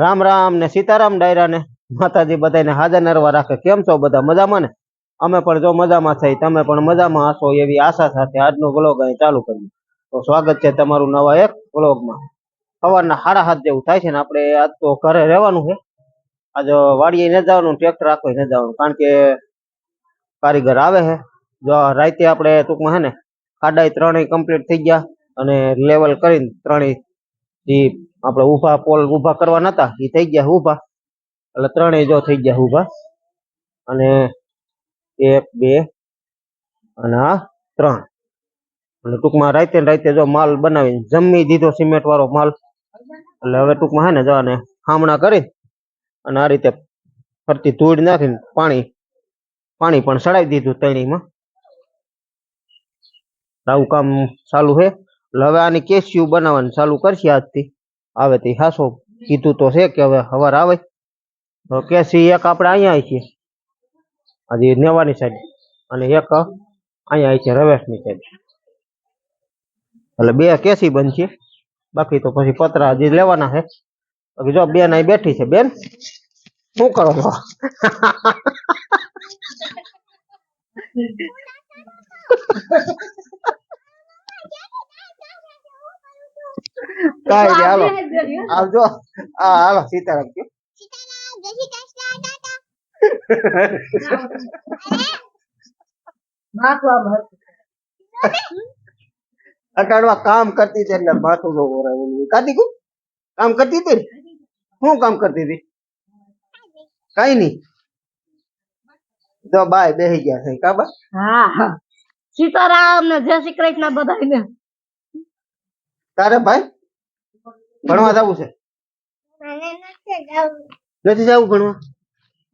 રામ રામ ને સીતારામ ડાયરા ને માતાજી બધાને હાજર નરવા રાખે। કેમ છો બધા મજામાં ને? અમે પણ જો મજામાં થઈ, તમે પણ મજામાં હશો એવી આશા સાથે આજનો વ્લોગ અહીં ચાલુ કર્યું। તો સ્વાગત છે તમારું નવા એક વ્લોગમાં। સવારના 7:30 જેવું થાય છે ને આપણે આજ તો ઘરે રહેવાનું છે। આજ વાડીએ ન જવાનું, ટ્રેક્ટર આખો ન જવાનું, કારણ કે કારીગર આવે છે। જો રાતે આપણે ટૂંકમાં છે ને ખાડાઈ 3 કમ્પ્લીટ થઈ ગયા અને લેવલ કરીને 3 જે આપણે ઊભા પોલ ઊભા કરવાના હતા એ થઈ ગયા ઊભા, એટલે 3 જો થઈ ગયા ઊભા, અને 1 2 અને આ 3, એટલે ટૂંકમાં રાતે જો માલ બનાવી જમી દીધો, સિમેન્ટ વાળો માલ। એટલે હવે ટૂંકમાં છે ને જો આને ખામણા કરી અને આ રીતે ફરતી ધૂળ નાખીને પાણી પણ ચડાવી દીધું તણીમાં। આવું કામ ચાલુ છે। એટલે હવે આની કેસ્યુ બનાવવાનું ચાલુ કરશે આજથી। આવે તે હાસો કીધું તો છે કે હવે સવાર આવે તો કેસી એક આપણે અહીંયા આવી છે હજી નેવાની સાઈડ, અને એક અહીંયા આવી છે રવેશની સાઈડ, એટલે 2 કેસી બનશે। બાકી તો પછી પતરા હજી લેવાના છે। બાકી જો બેન અહીં બેઠી છે। બેન શું કરો છો? કાઈ નઈ, હાલો આવજો। હાલો સીતારામ કયો। અટાડવા કામ કરતી હતી એટલે માથું જો ઓરાય કાઢી ગયું। કામ કરતી હતી? શું કામ કરતી હતી? કઈ નઈ, જો બાય બેહી ગયા છે કા બા? હા, સીતારામ ને જય શ્રી કૃષ્ણ બધાને। તારે ભાઈ ભણવા જવું છે? નથી જવું ભણવા?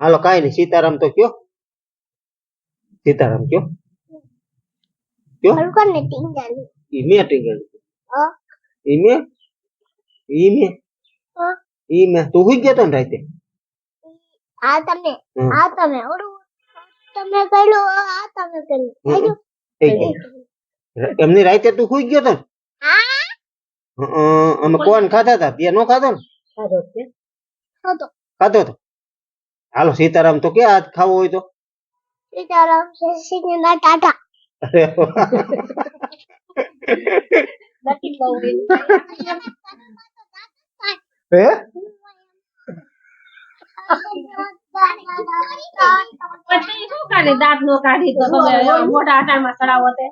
હાલો કાઈ નઈ, સીતારામ તો કયો, સીતારામ કયો કયો। ઈમે ટીંગલ ઈમે તું હુઈ ગયો તો ને રાતે? એમની રાતે તું હુઈ ગયો તો ને? અમે કોણ ખાધા હતા? તે નો ખાધો ને? ખાધો તો? હાલો સીતારામ તો કે આજ ખાવો હોય તો? સીતારામ જય ટાટા। હે પછી શું કાઢે દાંત નો કાઢી તો તમે મોટા આટામાં ચડાવો તે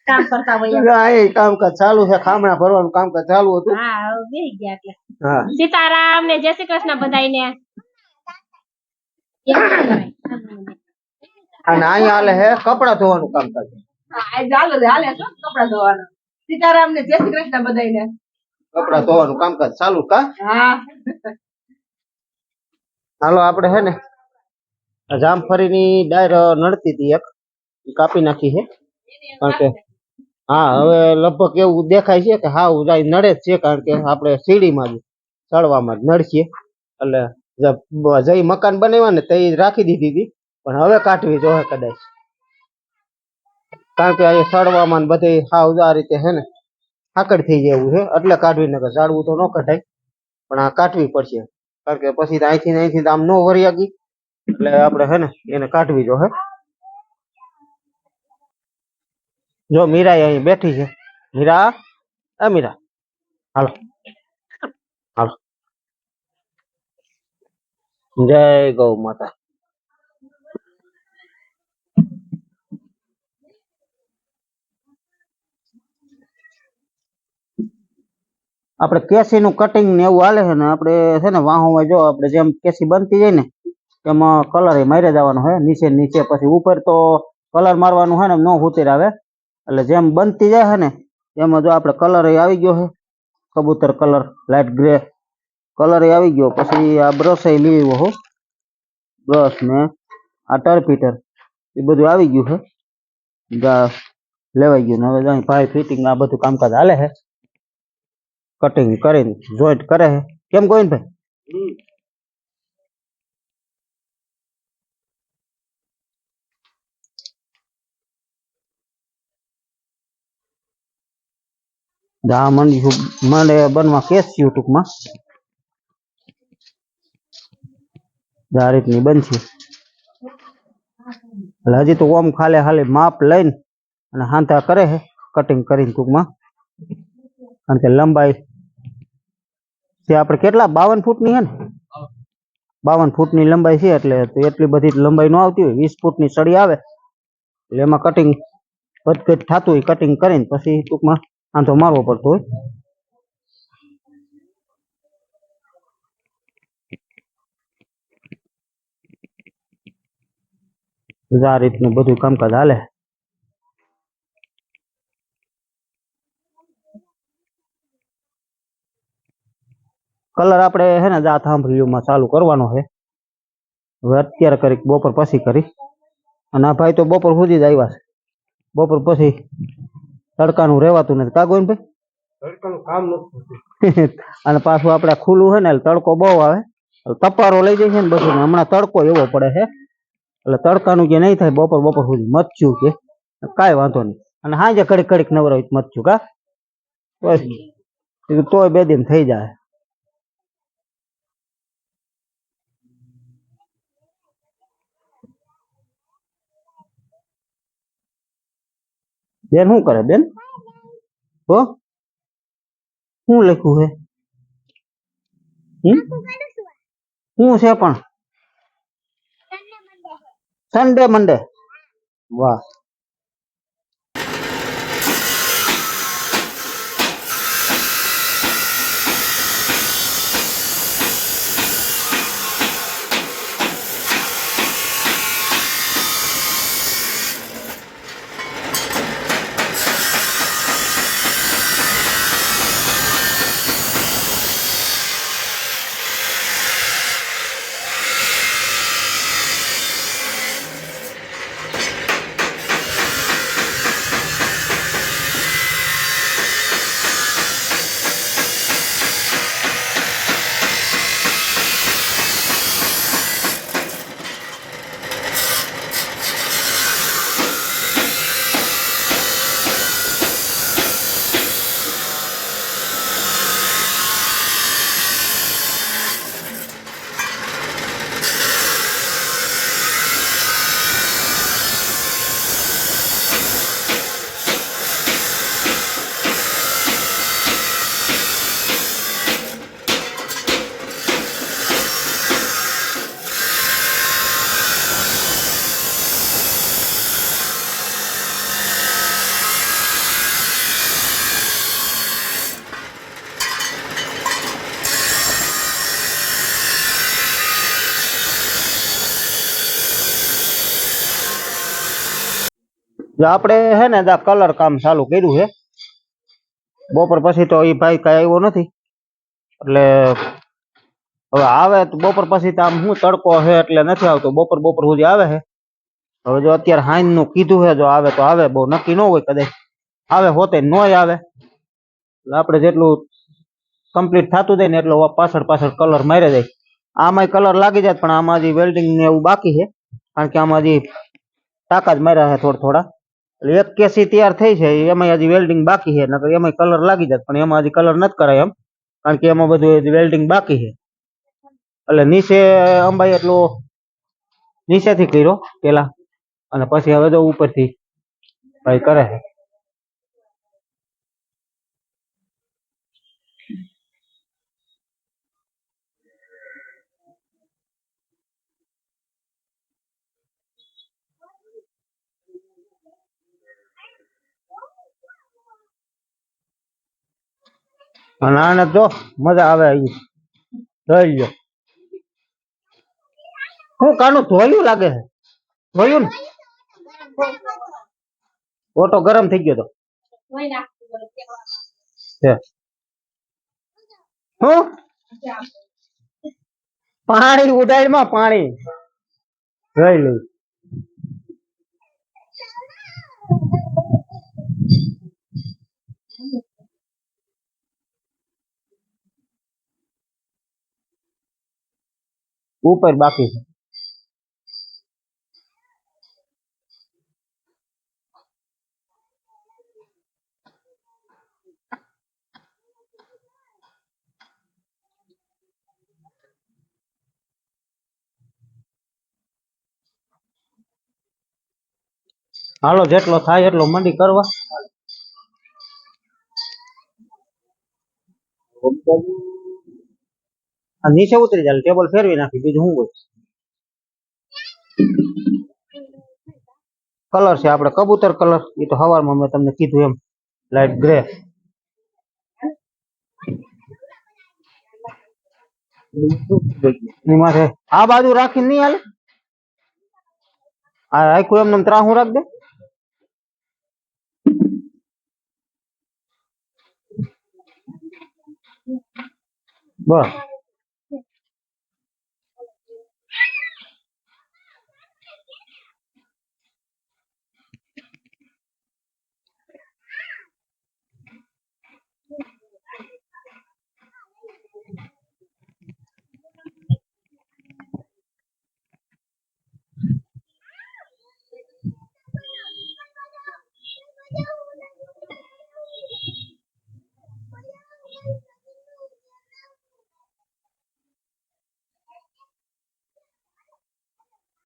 કામ કરતા હોય એ કામકાજ ચાલુ છે, ખામણા ભરવાનું કામકાજ ચાલુ હતું। હા બેહી ગયા એટલે હા, સીતારામ ને જય શ્રી કૃષ્ણ બધાને। અને અહીંયા હાલે છે કપડા ધોવાનું કામકાજ। હા હાલે છે કપડા ધોવાનું। સીતારામ ને જય શ્રી કૃષ્ણ બધાને। કપડા ધોવાનું કામકાજ ચાલુ કા? હા હાલો આપણે છે ને જામફળીની ડાયર નડતી હતી એક, કાપી નાખી છે, કારણ કે હા હવે લગભગ એવું દેખાય છે કે હા નડે જ છે, કારણ કે આપણે સીડીમાં જ ચડવામાં જ નડશે। એટલે જઈ મકાન બનાવ્યા ને તે રાખી દીધી હતી, પણ હવે કાઢવી જોઈએ કદાચ, કારણ કે અહીંયા સડવામાં બધે હાવ આ રીતે છે ને આકડ થઈ જાય એવું છે, એટલે કાઢવી નકર ઝાડવું તો ન કઢાય, પણ આ કાઢવી પડશે, કારણ કે પછી અહીંથી આમ ન વરી આગી, એટલે આપણે છે ને એને કાઢવી જોઈએ। જો મીરા અહીં બેઠી છે। મીરા, એ મીરા હાલો હાલો, જય ગૌ માતા। આપણે કેસી નું કટિંગ ને એવું હાલે છે ને, આપણે છે ને વાહોમાં જો આપણે જેમ કેસી બનતી જાય ને એમાં કલર મારી જવાનો હોય, નીચે નીચે પછી ઉપર તો કલર મારવાનું હોય ને નો ઉતર આવે, એટલે જેમ બનતી જાય છે ને એમાં જો આપણે કલર આવી ગયો છે, કબૂતર કલર લાઇટ ગ્રે કલર આવી ગયો। પછી આ બ્રશ લઈ આવ્યો હો, બ્રશ ને આ ટર્પીટર એ બધું આવી ગયું છે, લેવાઈ ગયું। હવે ભાઈ ફિટિંગ આ બધું કામકાજ હાલે છે, કટિંગ કરીને જોઈન્ટ કરે છે। કેમ ગોવિંદભાઈ? આ મને બનવા કેસ્યું ટૂંકમાં આ રીતની બનશે. એટલે હજી તો ઓમ ખાલી માપ લઈને અને હાંધા કરે છે કટિંગ કરીને ટૂંકમાં. કારણ કે લંબાઈ છે આપણે કેટલા 52 ફૂટની છે ને 52 ફૂટની લંબાઈ છે એટલે એટલી બધી લંબાઈ ન આવતી હોય. 20 ફૂટની સળી આવે એટલે એમાં કટિંગ વધઘટ થતું હોય. કટિંગ કરીને પછી ટૂંકમાં હાંધો મારવો પડતો હોય. આ રીતનું બધું કામકાજ હાલે. કલર આપણે હે ને દાંત સાંભળીમાં ચાલુ કરવાનો છે. હવે અત્યારે કરી બપોર પછી કરી. અને આ ભાઈ તો બપોર સુધી જ આવ્યા છે. બપોર પછી તડકાનું રહેવાતું નથી કાગો ને ભાઈ. તડકાનું કામ નથી. અને પાછું આપણે ખુલ્લું છે ને એટલે તડકો બહુ આવે. તપારો લઈ જાય છે ને બધું. હમણાં તડકો એવો પડે છે એટલે તડકાનું જે નહીં થાય બપોર સુધી મચ્યું કે કાંઈ વાંધો નહીં. અને હાજે કડીક નવરાવી મચ્યું કા બસ તોય 2 દિન થઈ જાય. બેન શું કરે બેન? હો શું લખ્યું છે? શું છે પણ સન્ડે મંડે? વાહ. આપણે હે ને કલર કામ ચાલુ કર્યું છે. બપોર પછી તો એ ભાઈ કઈ આવ્યો નથી એટલે હવે આવે તો બપોર પછી તો આમ શું તડકો છે એટલે નથી આવતો. બપોર સુધી આવે છે. હવે જો અત્યારે હાઈન નું કીધું છે જો આવે તો આવે. બહુ નક્કી ન હોય કદાચ આવે હોતે ન આવે. એટલે આપણે જેટલું કમ્પ્લીટ થતું જાય ને એટલો પાછળ કલર મારી જાય. આમાં કલર લાગી જાય પણ આમાં હજી વેલ્ડિંગ ને એવું બાકી છે. કારણ કે આમાં હજી ટાંકા જ માર્યા છે થોડા. એટલે એક કેસી તૈયાર થઈ છે એમાં હજી વેલ્ડિંગ બાકી છે. નકર એમાં કલર લાગી જાય પણ એમાં હજી કલર નથી કરાય એમ. કારણ કે એમાં બધું વેલ્ડિંગ બાકી છે. એટલે નીચે અંબાઈ એટલું નીચેથી કર્યો પેલા અને પછી હવે તો ઉપરથી ભાઈ કરે છે. અને આને જો મજા આવે જોઈ લ્યો. શું કાનું ધોયું લાગે છે? ધોયું ને ઓટો ગરમ થઈ ગયો તો હું પાણી ઉડાડમાં પાણી જોઈ લઈ. ઉપર બાકી છે. હાલો જેટલો થાય એટલો મંડી કરવા. આ નીચે ઉતરી જાય ટેબલ ફેરવી નાખી બીજું શું હોય. કલર છે આપણે કબૂતર કલર, એ તો સવારમાં મેં તમને કીધું એમ લાઈટ ગ્રે. માથે આ બાજુ રાખીને નહીં હાલે, આ રાખ્યું એમને ત્રાહું રાખ દે બસ.